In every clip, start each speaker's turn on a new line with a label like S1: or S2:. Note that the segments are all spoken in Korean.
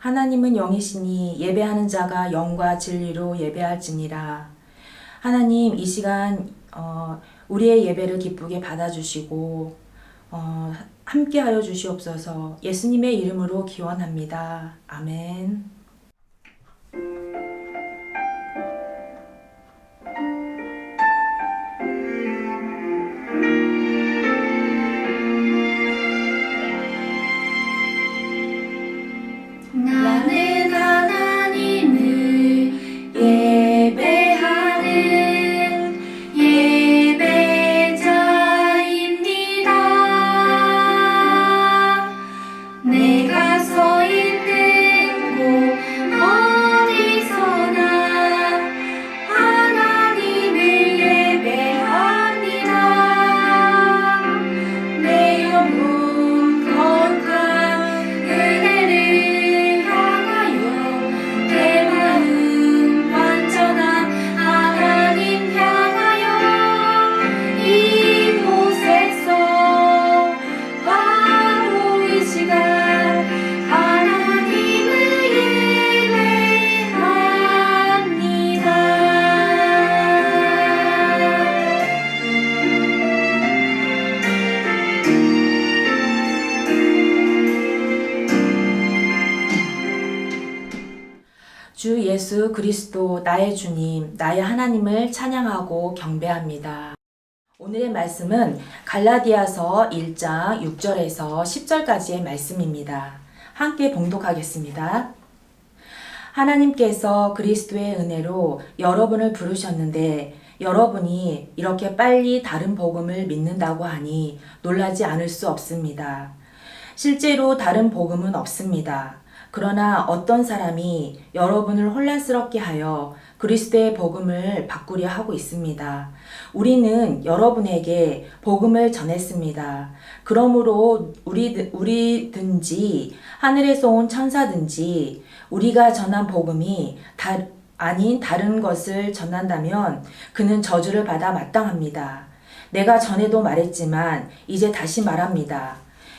S1: 하나님은 영이시니 예배하는 자가 영과 진리로 예배할지니라. 하나님, 이 시간 우리의 예배를 기쁘게 받아주시고 함께하여 주시옵소서. 예수님의 이름으로 기원합니다. 아멘.
S2: 나는 하나님을 예배하는 예배자입니다. 내가 서 있는 곳 어디서나 하나님을 예배합니다. 내 영혼 거룩한 은혜를 내 마음 완전한 하나님 향하여 이곳에서 바로 이 시간 하나님을 예배합니다.
S1: 주 예수 그리스도 나의 주님, 나의 하나님을 찬양하고 경배합니다. 오늘의 말씀은 갈라디아서 1장 6절에서 10절까지의 말씀입니다. 함께 봉독하겠습니다. 하나님께서 그리스도의 은혜로 여러분을 부르셨는데 여러분이 이렇게 빨리 다른 복음을 믿는다고 하니 놀라지 않을 수 없습니다. 실제로 다른 복음은 없습니다. 그러나 어떤 사람이 여러분을 혼란스럽게 하여 그리스도의 복음을 바꾸려 하고 있습니다. 우리는 여러분에게 복음을 전했습니다. 그러므로 우리든지 하늘에서 온 천사든지 우리가 전한 복음이 아닌 다른 것을 전한다면 그는 저주를 받아 마땅합니다. 내가 전에도 말했지만 이제 다시 말합니다.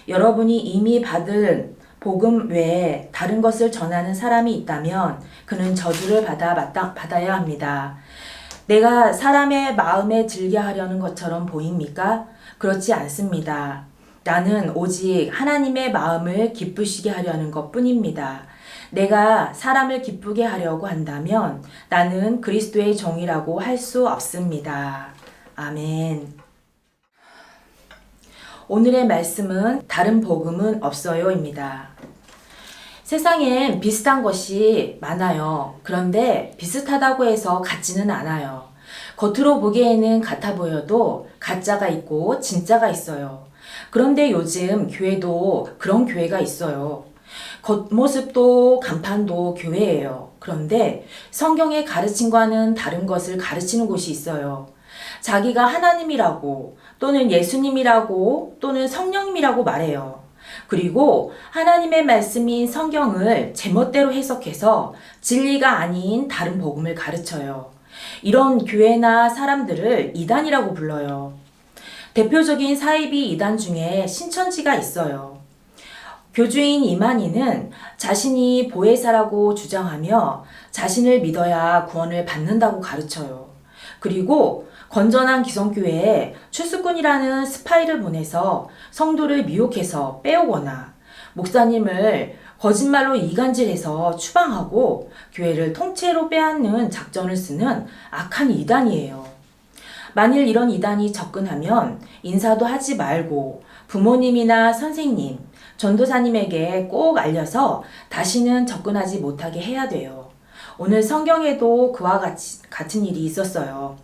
S1: 여러분이 이미 받은 복음 외에 다른 것을 전하는 사람이 있다면 그는 저주를 받아야 합니다. 내가 사람의 마음에 들게 하려는 것처럼 보입니까? 그렇지 않습니다. 나는 오직 하나님의 마음을 기쁘시게 하려는 것 뿐입니다. 내가 사람을 기쁘게 하려고 한다면 나는 그리스도의 종이라고 할 수 없습니다. 아멘. 오늘의 말씀은 다른 복음은 없어요입니다. 세상엔 비슷한 것이 많아요. 그런데 비슷하다고 해서 같지는 않아요. 겉으로 보기에는 같아 보여도 가짜가 있고 진짜가 있어요. 그런데 요즘 교회도 그런 교회가 있어요. 겉모습도 간판도 교회예요. 그런데 성경의 가르침과는 다른 것을 가르치는 곳이 있어요. 자기가 하나님이라고 또는 예수님이라고 또는 성령님이라고 말해요. 그리고 하나님의 말씀인 성경을 제멋대로 해석해서 진리가 아닌 다른 복음을 가르쳐요. 이런 교회나 사람들을 이단이라고 불러요. 대표적인 사이비 이단 중에 신천지가 있어요. 교주인 이만희는 자신이 보혜사라고 주장하며 자신을 믿어야 구원을 받는다고 가르쳐요. 그리고 건전한 기성교회에 추수꾼이라는 스파이를 보내서 성도를 미혹해서 빼오거나 목사님을 거짓말로 이간질해서 추방하고 교회를 통째로 빼앗는 작전을 쓰는 악한 이단이에요. 만일 이런 이단이 접근하면 인사도 하지 말고 부모님이나 선생님, 전도사님에게 꼭 알려서 다시는 접근하지 못하게 해야 돼요. 오늘 성경에도 그와 같은 일이 있었어요.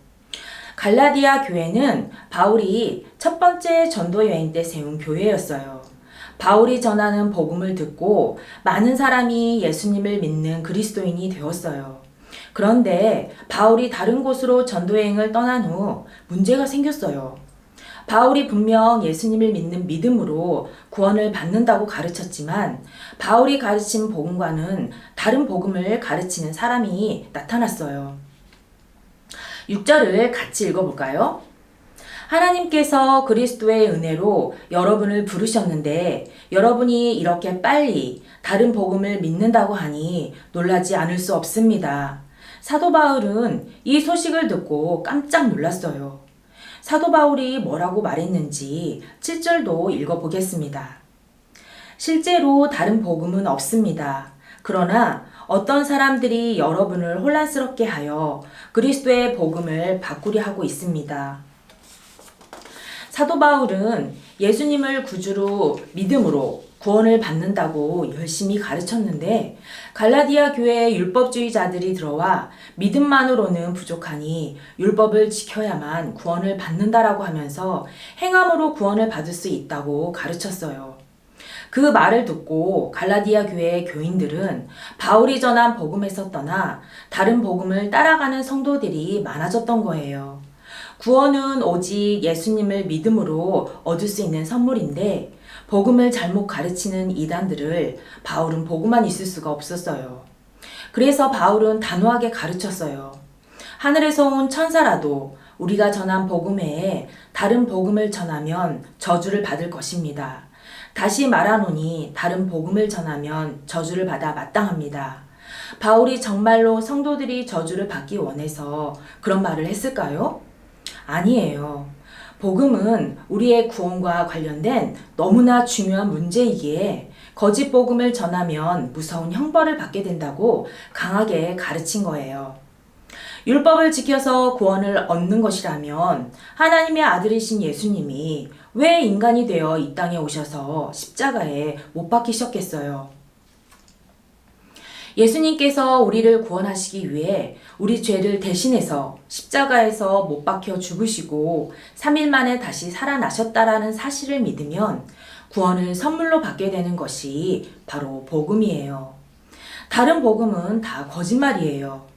S1: 갈라디아 교회는 바울이 첫 번째 전도 여행 때 세운 교회였어요. 바울이 전하는 복음을 듣고 많은 사람이 예수님을 믿는 그리스도인이 되었어요. 그런데 바울이 다른 곳으로 전도 여행을 떠난 후 문제가 생겼어요. 바울이 분명 예수님을 믿는 믿음으로 구원을 받는다고 가르쳤지만 바울이 가르친 복음과는 다른 복음을 가르치는 사람이 나타났어요. 6절을 같이 읽어볼까요? 하나님께서 그리스도의 은혜로 여러분을 부르셨는데 여러분이 이렇게 빨리 다른 복음을 믿는다고 하니 놀라지 않을 수 없습니다. 사도 바울은 이 소식을 듣고 깜짝 놀랐어요. 사도 바울이 뭐라고 말했는지 7절도 읽어보겠습니다. 실제로 다른 복음은 없습니다. 그러나 어떤 사람들이 여러분을 혼란스럽게 하여 그리스도의 복음을 바꾸려 하고 있습니다. 사도 바울은 예수님을 구주로 믿음으로 구원을 받는다고 열심히 가르쳤는데 갈라디아 교회의 율법주의자들이 들어와 믿음만으로는 부족하니 율법을 지켜야만 구원을 받는다라고 하면서 행함으로 구원을 받을 수 있다고 가르쳤어요. 그 말을 듣고 갈라디아 교회의 교인들은 바울이 전한 복음에서 떠나 다른 복음을 따라가는 성도들이 많아졌던 거예요. 구원은 오직 예수님을 믿음으로 얻을 수 있는 선물인데 복음을 잘못 가르치는 이단들을 바울은 보고만 있을 수가 없었어요. 그래서 바울은 단호하게 가르쳤어요. 하늘에서 온 천사라도 우리가 전한 복음 외에 다른 복음을 전하면 저주를 받을 것입니다. 다시 말하노니 다른 복음을 전하면 저주를 받아 마땅합니다. 바울이 정말로 성도들이 저주를 받기 원해서 그런 말을 했을까요? 아니에요. 복음은 우리의 구원과 관련된 너무나 중요한 문제이기에 거짓 복음을 전하면 무서운 형벌을 받게 된다고 강하게 가르친 거예요. 율법을 지켜서 구원을 얻는 것이라면 하나님의 아들이신 예수님이 왜 인간이 되어 이 땅에 오셔서 십자가에 못 박히셨겠어요? 예수님께서 우리를 구원하시기 위해 우리 죄를 대신해서 십자가에서 못 박혀 죽으시고 3일 만에 다시 살아나셨다라는 사실을 믿으면 구원을 선물로 받게 되는 것이 바로 복음이에요. 다른 복음은 다 거짓말이에요.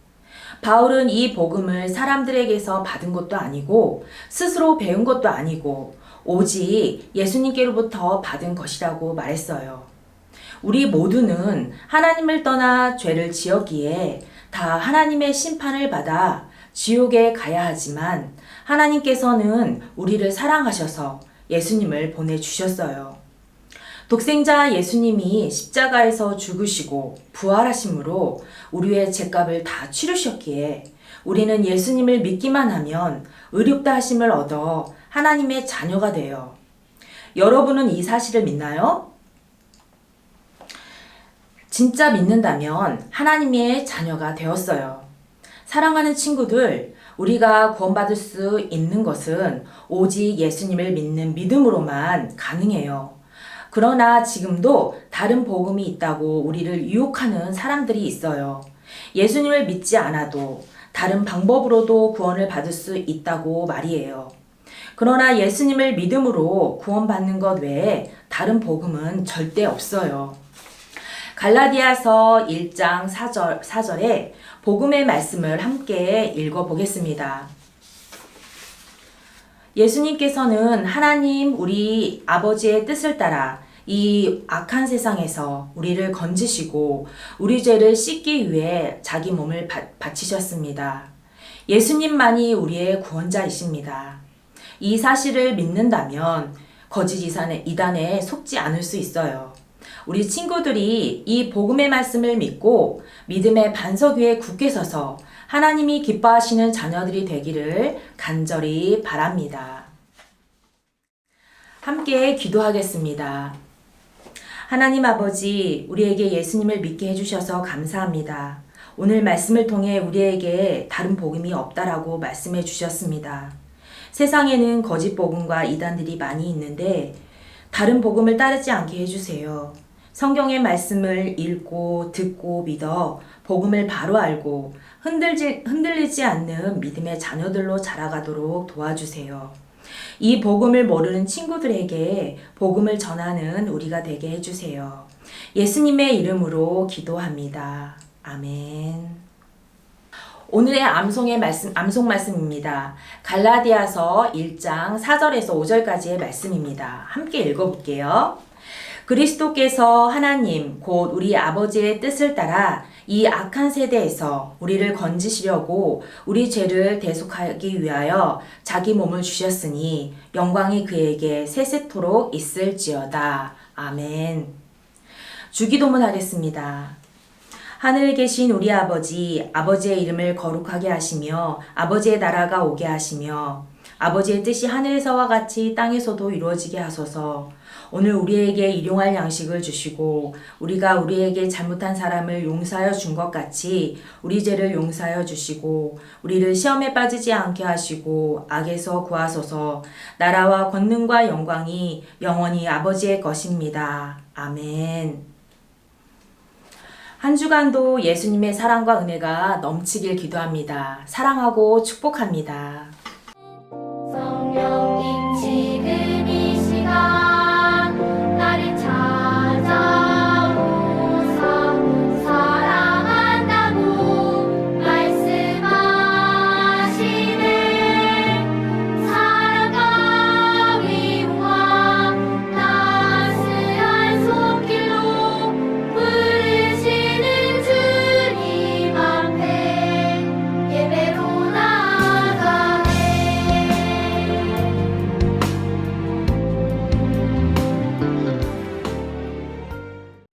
S1: 바울은 이 복음을 사람들에게서 받은 것도 아니고 스스로 배운 것도 아니고 오직 예수님께로부터 받은 것이라고 말했어요. 우리 모두는 하나님을 떠나 죄를 지었기에 다 하나님의 심판을 받아 지옥에 가야 하지만 하나님께서는 우리를 사랑하셔서 예수님을 보내주셨어요. 독생자 예수님이 십자가에서 죽으시고 부활하심으로 우리의 죄값을 다 치르셨기에 우리는 예수님을 믿기만 하면 의롭다 하심을 얻어 하나님의 자녀가 돼요. 여러분은 이 사실을 믿나요? 진짜 믿는다면 하나님의 자녀가 되었어요. 사랑하는 친구들, 우리가 구원받을 수 있는 것은 오직 예수님을 믿는 믿음으로만 가능해요. 그러나 지금도 다른 복음이 있다고 우리를 유혹하는 사람들이 있어요. 예수님을 믿지 않아도 다른 방법으로도 구원을 받을 수 있다고 말이에요. 그러나 예수님을 믿음으로 구원받는 것 외에 다른 복음은 절대 없어요. 갈라디아서 1장 4절에 복음의 말씀을 함께 읽어보겠습니다. 예수님께서는 하나님 우리 아버지의 뜻을 따라 이 악한 세상에서 우리를 건지시고 우리 죄를 씻기 위해 자기 몸을 바치셨습니다. 예수님만이 우리의 구원자이십니다. 이 사실을 믿는다면 거짓 이단에 속지 않을 수 있어요. 우리 친구들이 이 복음의 말씀을 믿고 믿음의 반석 위에 굳게 서서 하나님이 기뻐하시는 자녀들이 되기를 간절히 바랍니다. 함께 기도하겠습니다. 하나님 아버지, 우리에게 예수님을 믿게 해주셔서 감사합니다. 오늘 말씀을 통해 우리에게 다른 복음이 없다라고 말씀해 주셨습니다. 세상에는 거짓 복음과 이단들이 많이 있는데 다른 복음을 따르지 않게 해주세요. 성경의 말씀을 읽고 듣고 믿어 복음을 바로 알고 흔들리지 않는 믿음의 자녀들로 자라가도록 도와주세요. 이 복음을 모르는 친구들에게 복음을 전하는 우리가 되게 해주세요. 예수님의 이름으로 기도합니다. 아멘. 오늘의 암송 말씀입니다. 갈라디아서 1장 4절에서 5절까지의 말씀입니다. 함께 읽어볼게요. 그리스도께서 하나님 곧 우리 아버지의 뜻을 따라 이 악한 세대에서 우리를 건지시려고 우리 죄를 대속하기 위하여 자기 몸을 주셨으니 영광이 그에게 세세토록 있을지어다. 아멘. 주기도문 하겠습니다. 하늘에 계신 우리 아버지, 아버지의 이름을 거룩하게 하시며 아버지의 나라가 오게 하시며 아버지의 뜻이 하늘에서와 같이 땅에서도 이루어지게 하소서. 오늘 우리에게 일용할 양식을 주시고 우리가 우리에게 잘못한 사람을 용서하여 준 것 같이 우리 죄를 용서하여 주시고 우리를 시험에 빠지지 않게 하시고 악에서 구하소서. 나라와 권능과 영광이 영원히 아버지의 것입니다. 아멘. 한 주간도 예수님의 사랑과 은혜가 넘치길 기도합니다. 사랑하고 축복합니다.
S2: 성령님